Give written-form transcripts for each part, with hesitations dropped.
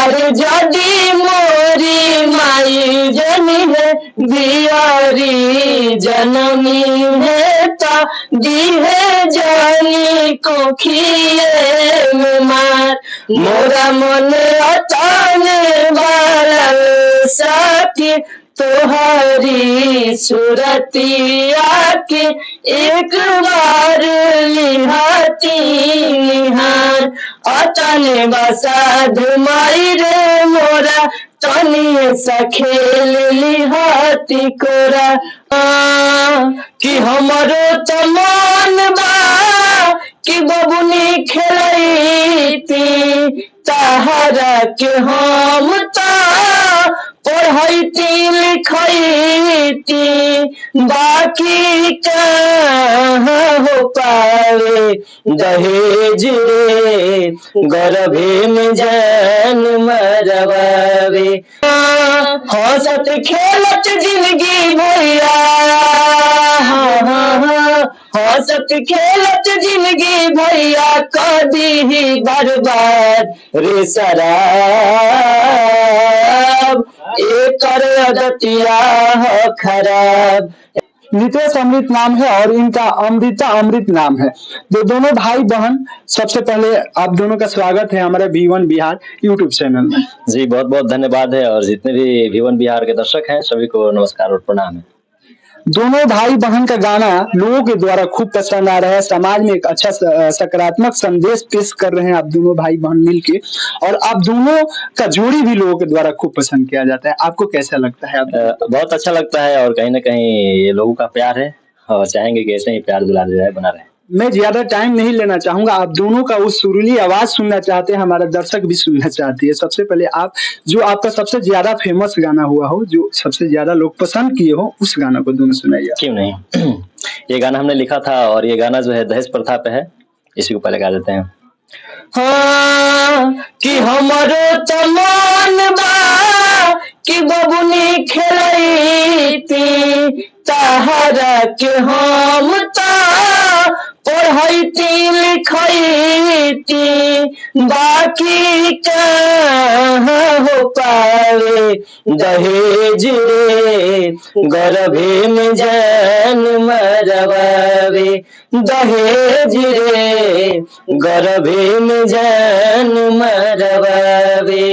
अरे जदी मोरी माई जनी है बियारी जनमी है ता दी है जानी को खिए में मार मोरा मन अचाने वाला साथी तोहारी सूरतिया के एक बार लिहाती निहार अचाने बसा धुमाई रे मोरा तनी सा खेल लिहाती कोरा कि हमरो तमान बा कि बबुनी खेलती ताहरा के हम ता पढ़ती लिखती बाकी कहाँ हो पावे दहेज रे गर्भे में जान मरवावे हंसत खेलत जिंदगी भैया हंसत खेलत जिंदगी भैया कदी ही बर्बाद रे शराब एकर अदतिया हो खराब। नितेश अमृत नाम है और इनका अमृता अमृत नाम है। दोनों भाई बहन, सबसे पहले आप दोनों का स्वागत है हमारे V1 बिहार यूट्यूब चैनल में। जी बहुत बहुत धन्यवाद है और जितने भी V1 बिहार के दर्शक हैं सभी को नमस्कार और प्रणाम है। दोनों भाई बहन का गाना लोगों के द्वारा खूब पसंद आ रहा है, समाज में एक अच्छा सकारात्मक संदेश पेश कर रहे हैं आप दोनों भाई बहन मिलके, और आप दोनों का जोड़ी भी लोगों के द्वारा खूब पसंद किया जाता है। आपको कैसा लगता है? बहुत अच्छा लगता है और कहीं ना कहीं ये लोगों का प्यार है और चाहेंगे कि ऐसे ही प्यार दुलार जो है बना रहे। मैं ज्यादा टाइम नहीं लेना चाहूंगा, आप दोनों का उस सुरीली आवाज सुनना चाहते हैं, हमारा दर्शक भी सुनना चाहती है। सबसे पहले आप जो आपका सबसे ज्यादा फेमस गाना हुआ हो, जो सबसे ज्यादा लोग पसंद किए हो, उस गाना को दोनों सुनाइए। क्यों नहीं ये गाना हमने लिखा था और ये गाना जो है दहेज प्रथा पे है, इसी को पहले गा देते हैं। हाँ कि हमारो तमान बा कि बबुनी खेलती ताहरा के हम ता पढ़ती लिखती बाकी कहाँ हो पावे दहेज रे गर्भे में जान मरवावे दहेज रे गर्भे में जान मरवावे।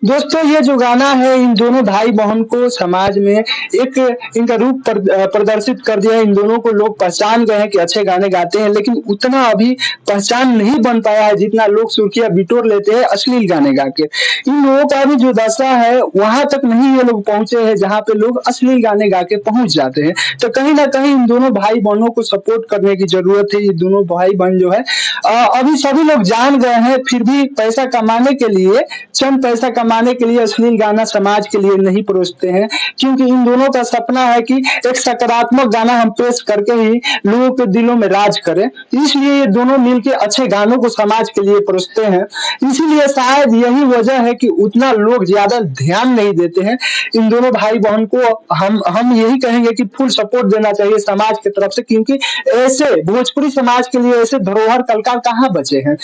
दोस्तों, ये जो गाना है इन दोनों भाई बहन को समाज में एक इनका रूप प्रदर्शित कर दिया है। इन दोनों को लोग पहचान गए हैं कि अच्छे गाने गाते हैं, लेकिन उतना अभी पहचान नहीं बन पाया है जितना लोग सुर्खियां बिटोर लेते हैं अश्लील गाने गा के। इन लोगों का भी जो दशा है वहां तक नहीं ये लोग पहुंचे हैं जहां पे लोग अश्लील गाने गा के पहुंच जाते हैं। तो कहीं ना कहीं इन दोनों भाई बहनों को सपोर्ट करने की जरूरत है। ये दोनों भाई बहन जो है अभी सभी लोग जान गए हैं, फिर भी पैसा कमाने के लिए, चंद पैसा कमाने के लिए अश्लील गाना समाज के लिए नहीं परोसते हैं, क्योंकि इन दोनों का सपना है कि एक सकारात्मक गाना हम पेश करके ही लोगों के दिलों में राज करें। इसलिए ये दोनों मिलकर अच्छे गानों को समाज के लिए परोसते हैं। इसीलिए शायद यही वजह है कि उतना लोग ज्यादा ध्यान नहीं देते हैं। इन दोनों भाई बहन को हम यही कहेंगे कि फुल सपोर्ट देना चाहिए समाज की तरफ से, क्योंकि ऐसे भोजपुरी समाज के लिए ऐसे धरोहर कलाकार कहाँ बचे हैं।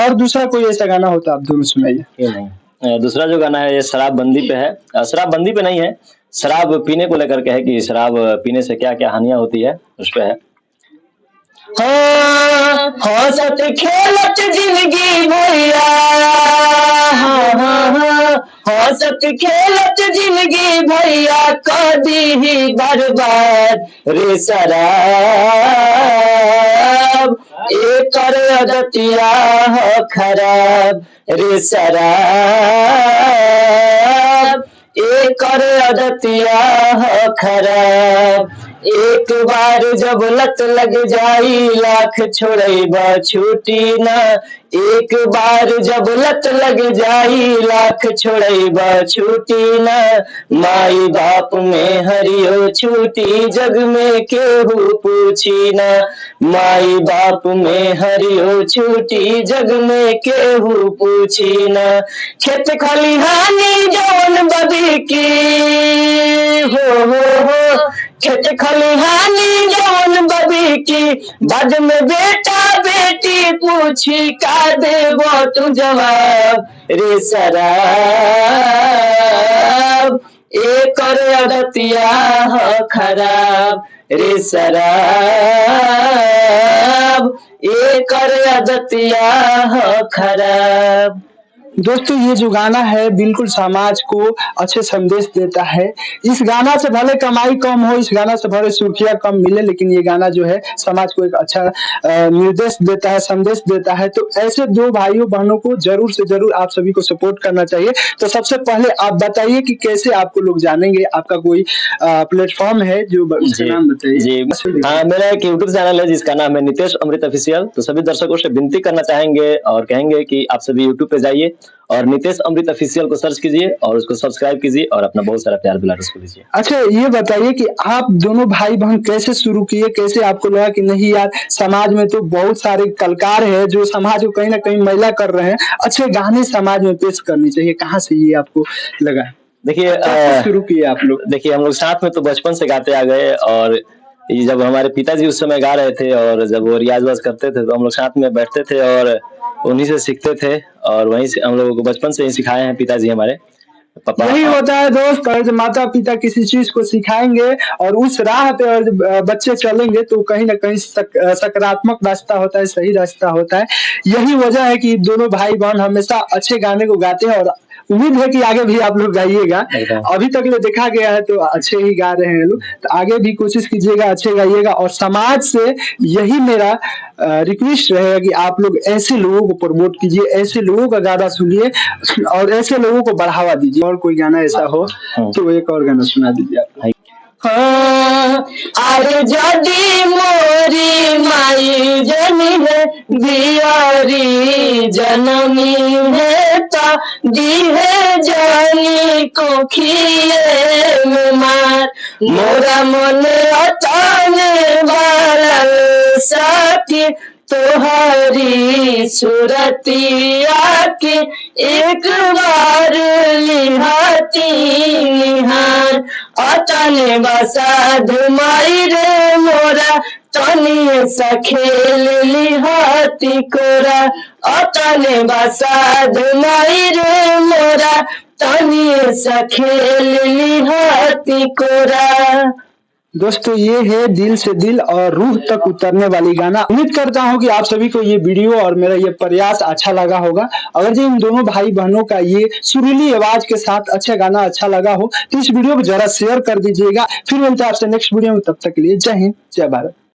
और दूसरा कोई ऐसा गाना होता आप दोनों सुनाइए। दूसरा जो गाना है ये शराबबंदी पे है। शराबबंदी पे नहीं है, शराब पीने को लेकर के है कि शराब पीने से क्या क्या हानियां होती है उस पे है। हंसत खेलत जिंदगी भैया हंसत खेलत जिंदगी भैया कदी ही बर्बाद रे शराब एकर अदतिया हो खराब रे शराब एकर अदतिया हो खराब। एक बार जब लत लग जाई लाख छोड़ैबा छूटी ना। एक बार जब लत लग जाई लाख छोड़ैबा छूटी ना। माई बाप में हरियो छूटी जग में केहू पूछी ना। माई बाप में हरियो छूटी जग में केहू पूछी ना। खेत खलिहानी जवन बदी की हो खेत खलिहानी जौन बबी की बाद में बेटा बेटी पूछी का देबो तू जवाब रे शराब एकर अदतिया ह खराब रे शराब एकर अदतिया ह खराब। दोस्तों ये जो गाना है बिल्कुल समाज को अच्छे संदेश देता है। इस गाना से भले कमाई कम हो, इस गाना से भले सुर्खियां कम मिले, लेकिन ये गाना जो है समाज को एक अच्छा निर्देश देता है, संदेश देता है। तो ऐसे दो भाइयों बहनों को जरूर से जरूर आप सभी को सपोर्ट करना चाहिए। तो सबसे पहले आप बताइए कि कैसे आपको लोग जानेंगे, आपका कोई प्लेटफॉर्म है जो उसका नाम बताइए। जी हाँ, मेरा एक यूट्यूब चैनल है जिसका नाम है नितेश अमृत ऑफिशियल। तो सभी दर्शकों से विनती करना चाहेंगे और कहेंगे कि आप सभी यूट्यूब पे जाइए और नितेश अमृत ऑफिशियल को सर्च कीजिए और उसको सब्सक्राइब कीजिए और अपना बहुत सारा प्यार दुलार उसको दीजिए। अच्छा ये बताइए कि आप दोनों भाई बहन कैसे शुरू किए, कैसे आपको लगा कि नहीं यार समाज में तो बहुत सारे कलाकार हैं जो समाज को कहीं ना कहीं मैला कर रहे हैं, अच्छे गाने समाज में पेश करनी चाहिए, कहाँ से ये आपको लगा? देखिए शुरू किए आप लोग? देखिए हम लोग साथ में तो बचपन से गाते आ गए और ये जब हमारे पिताजी उस समय गा रहे थे और जब वो रियाज वाज करते थे तो हम लोग साथ में बैठते थे और उन्हीं से सीखते थे और वहीं से हम लोगों को बचपन से ही सिखाए हैं पिताजी हमारे पापा। यही होता है दोस्त, और जब माता पिता किसी चीज को सिखाएंगे और उस राह पे और बच्चे चलेंगे तो कहीं ना कहीं सकारात्मक रास्ता होता है, सही रास्ता होता है। यही वजह है कि दोनों भाई बहन हमेशा अच्छे गाने को गाते हैं और उम्मीद है कि आगे भी आप लोग गाइएगा। अभी तक ले देखा गया है तो अच्छे ही गा रहे हैं लोग, तो आगे भी कोशिश कीजिएगा, अच्छे गाइएगा। और समाज से यही मेरा रिक्वेस्ट रहेगा कि आप लोग ऐसे लोगों को प्रमोट कीजिए, ऐसे लोगों का गाना सुनिए और ऐसे लोगों को बढ़ावा दीजिए। और कोई गाना ऐसा हो तो एक और गाना सुना दीजिए आप। अरे जदी मोरी माई जनी है बियारी जनमी है ता दी है जानी को खिए में मार मोरा मन अताने वाला साथी तोहारी सूरतिया के एक बार लिहाती निहार अतने बसाध माई रे मोरा तनी सखेल लिहाती कोरा अतने बसाध माई रे मोरा तनी सखेल लिहाती कोरा। दोस्तों ये है दिल से दिल और रूह तक उतरने वाली गाना। उम्मीद करता हूँ कि आप सभी को ये वीडियो और मेरा ये प्रयास अच्छा लगा होगा। अगर जो इन दोनों भाई बहनों का ये सुरीली आवाज के साथ अच्छा गाना अच्छा लगा हो तो इस वीडियो को जरा शेयर कर दीजिएगा। फिर मिलते हैं आपसे नेक्स्ट वीडियो में, तब तक के लिए जय हिंद जय भारत।